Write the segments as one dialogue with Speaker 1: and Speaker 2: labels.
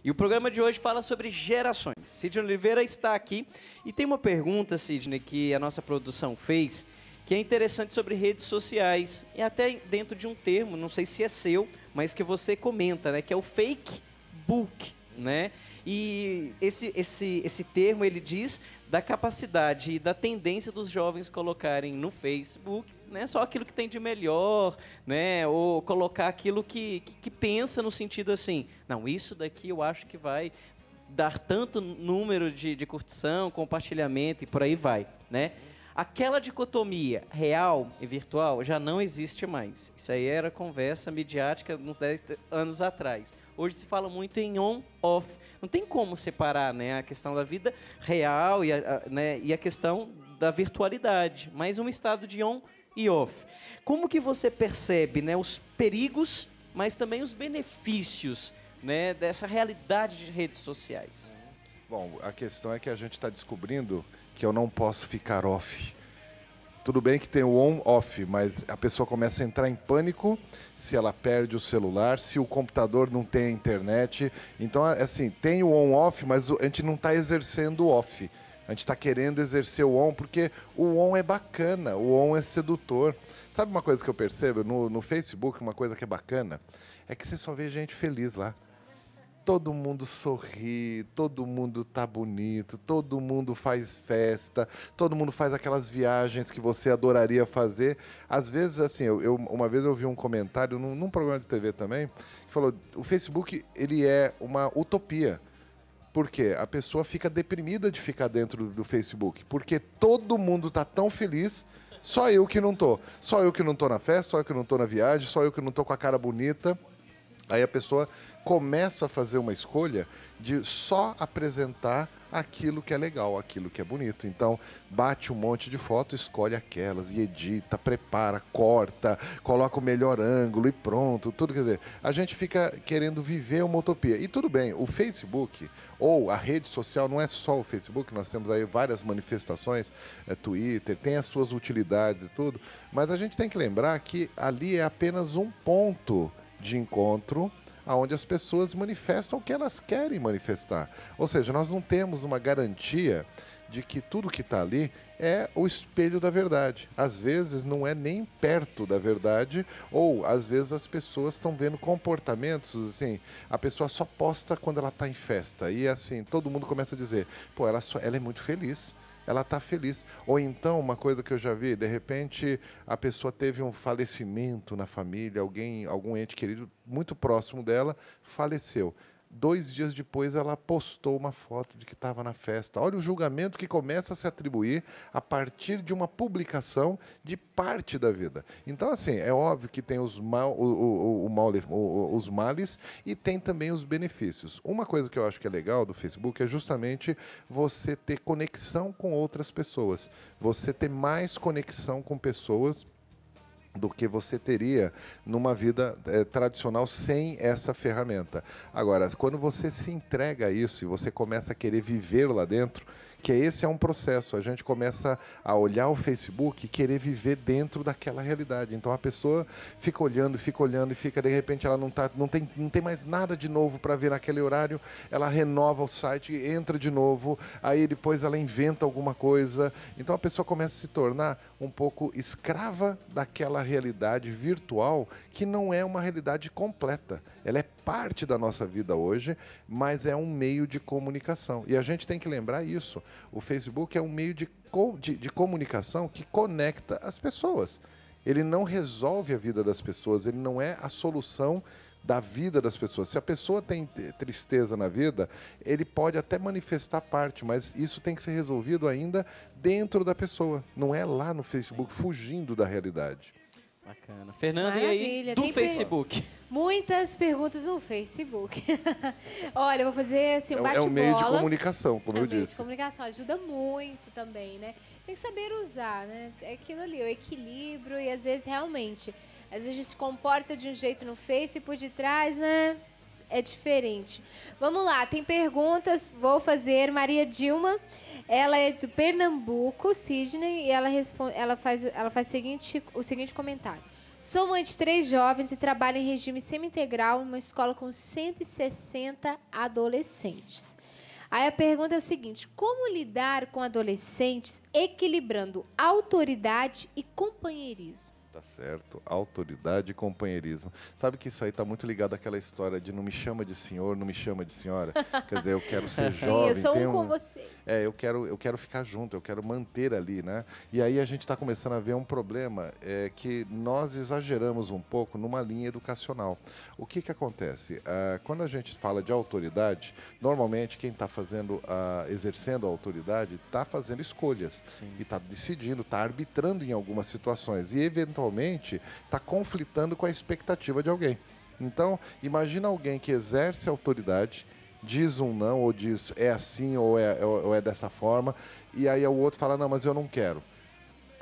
Speaker 1: E o programa de hoje fala sobre gerações. Sidney Oliveira está aqui e tem uma pergunta, Sidney, que a nossa produção fez, que é interessante sobre redes sociais, e até dentro de um termo, não sei se é seu, mas que você comenta, né, que é o fake book, né? E esse termo, ele diz da capacidade e da tendência dos jovens colocarem no Facebook, né, só aquilo que tem de melhor, né, ou colocar aquilo que pensa no sentido assim, não, isso daqui eu acho que vai dar tanto número de curtição, compartilhamento e por aí vai, né? Aquela dicotomia real e virtual já não existe mais. Isso aí era conversa midiática uns 10 anos atrás. Hoje se fala muito em on-off. Não tem como separar, né, a questão da vida real e a questão da virtualidade. Mais um estado de on e off. Como que você percebe, né, os perigos, mas também os benefícios, né, dessa realidade de redes sociais?
Speaker 2: Bom, a questão é que a gente está descobrindo que eu não posso ficar off. Tudo bem que tem o on-off, mas a pessoa começa a entrar em pânico se ela perde o celular, se o computador não tem a internet. Então, assim, tem o on-off, mas a gente não está exercendo o off. A gente está querendo exercer o on, porque o on é bacana, o on é sedutor. Sabe uma coisa que eu percebo no Facebook, uma coisa que é bacana? É que você só vê gente feliz lá. Todo mundo sorri, todo mundo tá bonito, todo mundo faz festa, todo mundo faz aquelas viagens que você adoraria fazer. Às vezes, assim, uma vez eu vi um comentário num programa de TV também, que falou, o Facebook, ele é uma utopia. Por quê? A pessoa fica deprimida de ficar dentro do Facebook, porque todo mundo tá tão feliz, só eu que não tô. Só eu que não tô na festa, só eu que não tô na viagem, só eu que não tô com a cara bonita. Aí a pessoa começa a fazer uma escolha de só apresentar aquilo que é legal, aquilo que é bonito. Então, bate um monte de fotos, escolhe aquelas e edita, prepara, corta, coloca o melhor ângulo e pronto, tudo. Quer dizer, a gente fica querendo viver uma utopia. E tudo bem, o Facebook ou a rede social, não é só o Facebook, nós temos aí várias manifestações, Twitter, tem as suas utilidades e tudo, mas a gente tem que lembrar que ali é apenas um ponto de encontro onde as pessoas manifestam o que elas querem manifestar. Ou seja, nós não temos uma garantia de que tudo que está ali é o espelho da verdade. Às vezes não é nem perto da verdade, ou às vezes as pessoas estão vendo comportamentos, assim, a pessoa só posta quando ela está em festa, e assim, todo mundo começa a dizer, pô, ela é muito feliz. Ela está feliz. Ou então, uma coisa que eu já vi, de repente a pessoa teve um falecimento na família, algum ente querido muito próximo dela faleceu. 2 dias depois ela postou uma foto de que estava na festa. Olha o julgamento que começa a se atribuir a partir de uma publicação de parte da vida. Então, assim, é óbvio que tem os males e tem também os benefícios. Uma coisa que eu acho que é legal do Facebook é justamente você ter conexão com outras pessoas. Você ter mais conexão com pessoas do que você teria numa vida tradicional sem essa ferramenta. Agora, quando você se entrega a isso e você começa a querer viver lá dentro, que esse é um processo, a gente começa a olhar o Facebook e querer viver dentro daquela realidade. Então a pessoa fica olhando e fica, de repente ela não tem mais nada de novo para ver naquele horário, ela renova o site, entra de novo, aí depois ela inventa alguma coisa. Então a pessoa começa a se tornar um pouco escrava daquela realidade virtual que não é uma realidade completa. Ela é parte da nossa vida hoje, mas é um meio de comunicação. E a gente tem que lembrar isso. O Facebook é um meio de comunicação que conecta as pessoas. Ele não resolve a vida das pessoas, ele não é a solução da vida das pessoas. Se a pessoa tem tristeza na vida, ele pode até manifestar parte, mas isso tem que ser resolvido ainda dentro da pessoa. Não é lá no Facebook, fugindo da realidade.
Speaker 1: Bacana. Fernanda,
Speaker 3: Maravilha.
Speaker 1: e aí, do Facebook?
Speaker 3: Muitas perguntas no Facebook. Olha, eu vou fazer assim, um bate-bola.
Speaker 2: É um meio de comunicação, como eu
Speaker 3: É um meio
Speaker 2: disse.
Speaker 3: de comunicação, ajuda muito também, né? Tem que saber usar, né? É aquilo ali, o equilíbrio e às vezes realmente, às vezes a gente se comporta de um jeito no Face e por detrás, né? É diferente. Vamos lá, tem perguntas, vou fazer. Maria Dilma, ela é de Pernambuco, Sidney, e ela faz o seguinte comentário. Sou mãe de 3 jovens e trabalho em regime semi-integral numa escola com 160 adolescentes. Aí a pergunta é o seguinte: como lidar com adolescentes equilibrando autoridade e companheirismo?
Speaker 2: Tá certo. Autoridade e companheirismo. Sabe que isso aí tá muito ligado àquela história de não me chama de senhor, não me chama de senhora. Quer dizer, eu quero ser jovem.
Speaker 3: Sim, eu sou com você.
Speaker 2: Eu quero ficar junto, eu quero manter ali, né? E aí a gente está começando a ver um problema que nós exageramos um pouco numa linha educacional. O que acontece? Quando a gente fala de autoridade, normalmente quem está exercendo a autoridade está fazendo escolhas. Sim. E está decidindo, está arbitrando em algumas situações e eventualmente está conflitando com a expectativa de alguém. Então, imagina alguém que exerce autoridade, diz um não, ou diz é assim ou é dessa forma, e aí o outro fala, não, mas eu não quero.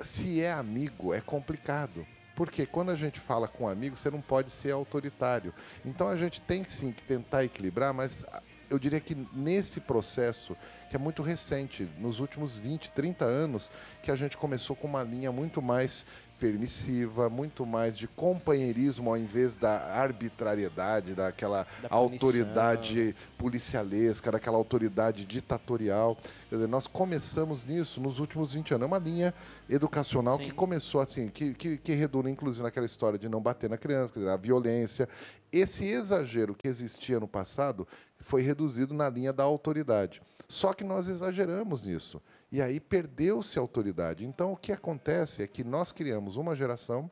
Speaker 2: Se é amigo, é complicado. Porque quando a gente fala com um amigo, você não pode ser autoritário. Então a gente tem sim que tentar equilibrar, mas eu diria que nesse processo, que é muito recente, nos últimos 20, 30 anos, que a gente começou com uma linha muito mais permissiva, muito mais de companheirismo ao invés da arbitrariedade, daquela autoridade policialesca, daquela autoridade ditatorial. Quer dizer, nós começamos nisso nos últimos 20 anos. É uma linha educacional Sim. que começou assim, que redunda inclusive naquela história de não bater na criança, quer dizer, a violência. Esse exagero que existia no passado foi reduzido na linha da autoridade. Só que nós exageramos nisso. E aí perdeu-se a autoridade. Então, o que acontece é que nós criamos uma geração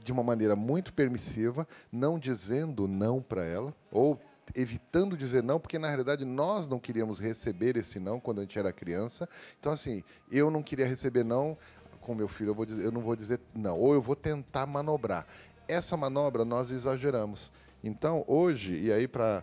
Speaker 2: de uma maneira muito permissiva, não dizendo não para ela, ou evitando dizer não, porque, na realidade, nós não queríamos receber esse não quando a gente era criança. Então, assim, eu não queria receber não com meu filho, eu não vou dizer não, ou eu vou tentar manobrar. Essa manobra nós exageramos. Então, hoje, e aí para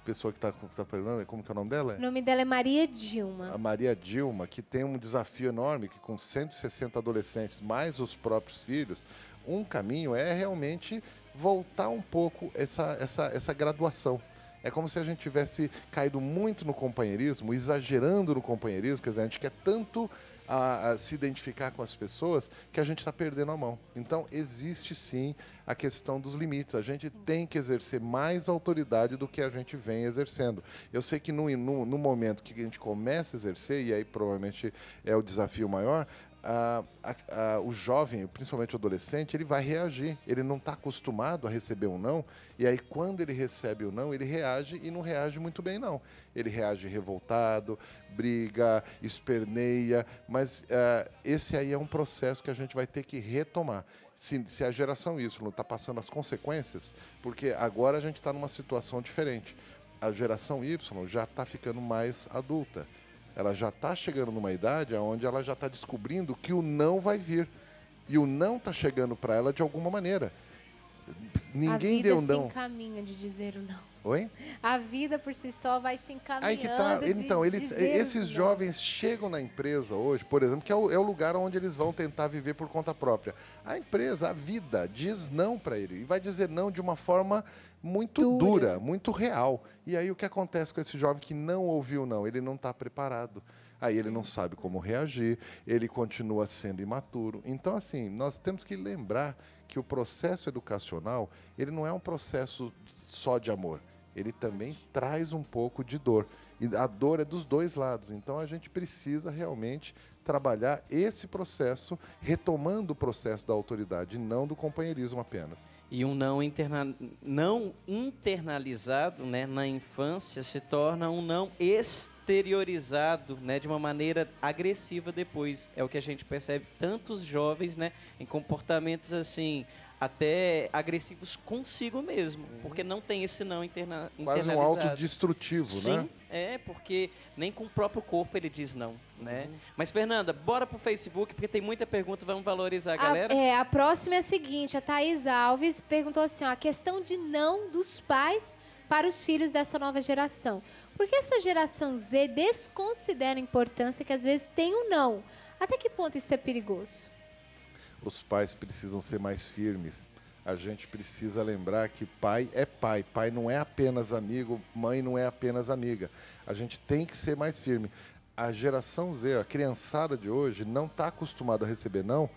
Speaker 2: pessoa que está falando, como que é o nome dela?
Speaker 3: O nome dela é Maria Dilma.
Speaker 2: A Maria Dilma, que tem um desafio enorme, que com 160 adolescentes, mais os próprios filhos, um caminho é realmente voltar um pouco essa graduação. É como se a gente tivesse caído muito no companheirismo, exagerando no companheirismo, quer dizer, a gente quer tanto a se identificar com as pessoas que a gente está perdendo a mão. Então, existe sim a questão dos limites. A gente tem que exercer mais autoridade do que a gente vem exercendo. Eu sei que no momento que a gente começa a exercer, e aí provavelmente é o desafio maior, o jovem, principalmente o adolescente, ele vai reagir. Ele não está acostumado a receber um não, e aí quando ele recebe o não, ele reage e não reage muito bem, não. Ele reage revoltado, briga, esperneia, mas esse aí é um processo que a gente vai ter que retomar. Se a geração Y está passando as consequências, porque agora a gente está numa situação diferente. A geração Y já está ficando mais adulta. Ela já está chegando numa idade onde ela já está descobrindo que o não vai vir. E o não está chegando para ela de alguma maneira. Ninguém deu não.
Speaker 3: A vida se encaminha de dizer o não.
Speaker 2: Oi?
Speaker 3: A vida por si só vai se encaminhando.
Speaker 2: Aí que tá. Então, esses jovens chegam na empresa hoje, por exemplo, que é o lugar onde eles vão tentar viver por conta própria. A empresa, a vida, diz não para ele. E vai dizer não de uma forma muito dura, muito real. E aí o que acontece com esse jovem que não ouviu não? Ele não está preparado. Aí ele não sabe como reagir, ele continua sendo imaturo. Então, assim, nós temos que lembrar que o processo educacional, ele não é um processo só de amor. Ele também traz um pouco de dor. E a dor é dos dois lados. Então, a gente precisa realmente trabalhar esse processo, retomando o processo da autoridade, não do companheirismo apenas.
Speaker 1: E um não internalizado, né, na infância se torna um não exteriorizado, né, de uma maneira agressiva depois. É o que a gente percebe tantos jovens, né, em comportamentos assim, até agressivos consigo mesmo, porque não tem esse não internalizado.
Speaker 2: Quase um autodestrutivo,
Speaker 1: Sim,
Speaker 2: né?
Speaker 1: É, porque nem com o próprio corpo ele diz não, né? Mas, Fernanda, bora pro Facebook, porque tem muita pergunta, vamos valorizar a galera?
Speaker 3: A próxima é a seguinte, a Thaís Alves perguntou assim, ó, a questão de não dos pais para os filhos dessa nova geração. Por que essa geração Z desconsidera a importância que às vezes tem o não? Até que ponto isso é perigoso?
Speaker 2: Os pais precisam ser mais firmes. A gente precisa lembrar que pai é pai. Pai não é apenas amigo, mãe não é apenas amiga. A gente tem que ser mais firme. A geração Z, a criançada de hoje, não está acostumada a receber não,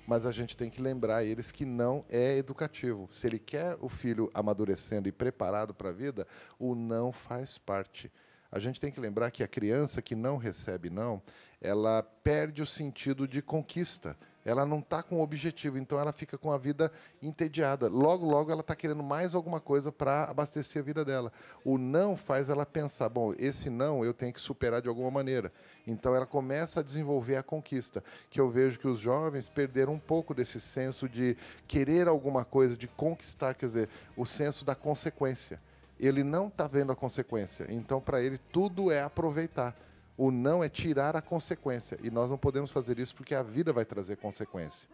Speaker 2: mas a gente tem que lembrar eles que não é educativo. Se ele quer o filho amadurecendo e preparado para a vida, o não faz parte. A gente tem que lembrar que a criança que não recebe não, ela perde o sentido de conquista. Ela não está com objetivo, então ela fica com a vida entediada. Logo, logo, ela está querendo mais alguma coisa para abastecer a vida dela. O não faz ela pensar, bom, esse não eu tenho que superar de alguma maneira. Então ela começa a desenvolver a conquista, que eu vejo que os jovens perderam um pouco desse senso de querer alguma coisa, de conquistar, quer dizer, o senso da consequência. Ele não está vendo a consequência, então para ele tudo é aproveitar. O não é tirar a consequência, e nós não podemos fazer isso porque a vida vai trazer consequência.